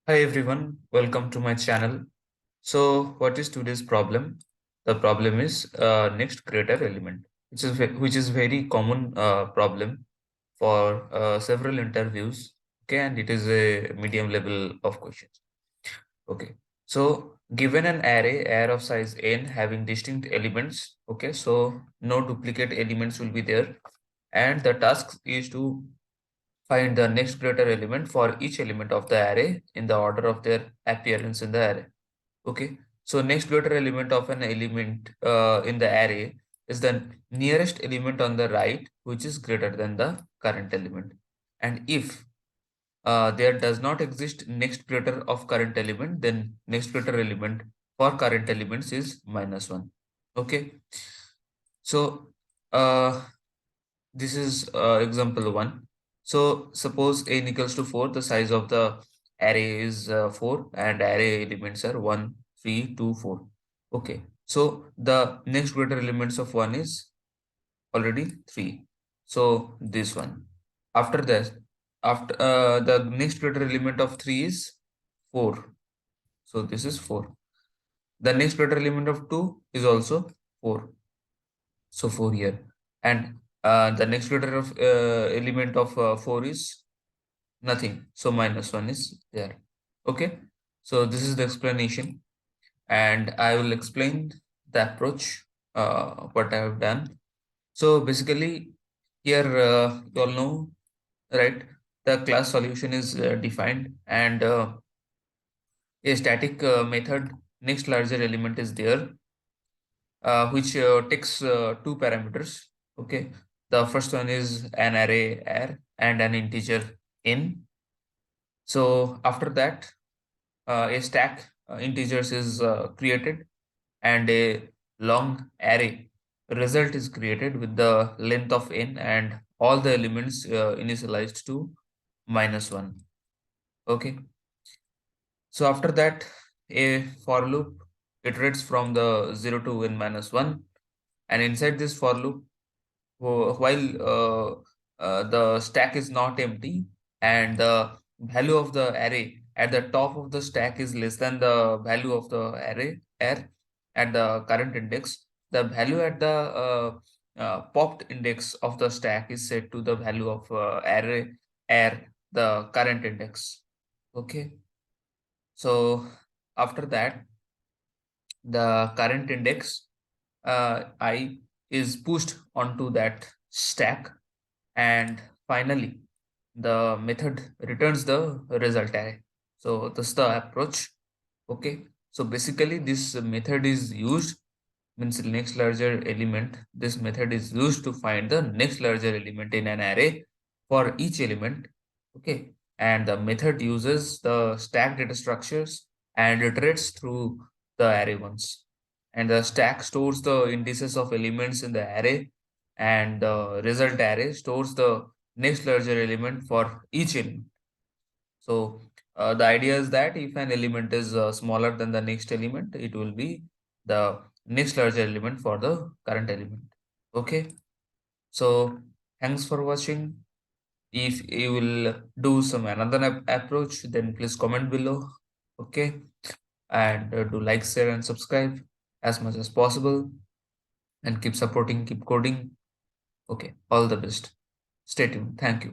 Hi everyone, welcome to my channel. So, what is today's problem? The problem is next greater element, which is very common problem for several interviews. Okay, and it is a medium level of questions. Okay, so given an array of size n having distinct elements. Okay, so no duplicate elements will be there, and the task is to find the next greater element for each element of the array in the order of their appearance in the array. Okay, so next greater element of an element in the array is the nearest element on the right, which is greater than the current element. And if there does not exist next greater of current element, then next greater element for current elements is -1. Okay, so uh, this is example 1. So suppose n equals to 4, the size of the array is 4 and array elements are 1, 3, 2, 4. Okay, so the next greater elements of 1 is already 3. So this one. After that, after the next greater element of 3 is 4. So this is 4. The next greater element of 2 is also 4. So 4 here. And the next greater of element of 4 is nothing. So -1 is there. Okay. So this is the explanation. And I will explain the approach, what I have done. So basically here you all know, right? The class solution is defined, and a static method next larger element is there, which takes two parameters. Okay, the first one is an array r and an integer n. So after that, a stack integers is created, and a long array result is created with the length of n and all the elements initialized to -1. Okay, so after that, a for loop iterates from the 0 to n-1, and inside this for loop, while the stack is not empty and the value of the array at the top of the stack is less than the value of the array r at the current index, the value at the popped index of the stack is set to the value of array r, the current index. Okay, so after that, the current index I is pushed onto that stack, and finally the method returns the result array. So that's the approach. Okay, so basically this method is used, means the next larger element. This method is used to find the next larger element in an array for each element. Okay, and the method uses the stack data structures and iterates through the array once, and the stack stores the indices of elements in the array, and the result array stores the next larger element for each element. So the idea is that if an element is smaller than the next element, it will be the next larger element for the current element. Okay, so thanks for watching. If you will do some another approach, then please comment below. Okay, and do like, share, and subscribe as much as possible, and keep supporting, keep coding. Okay, all the best. Stay tuned. Thank you.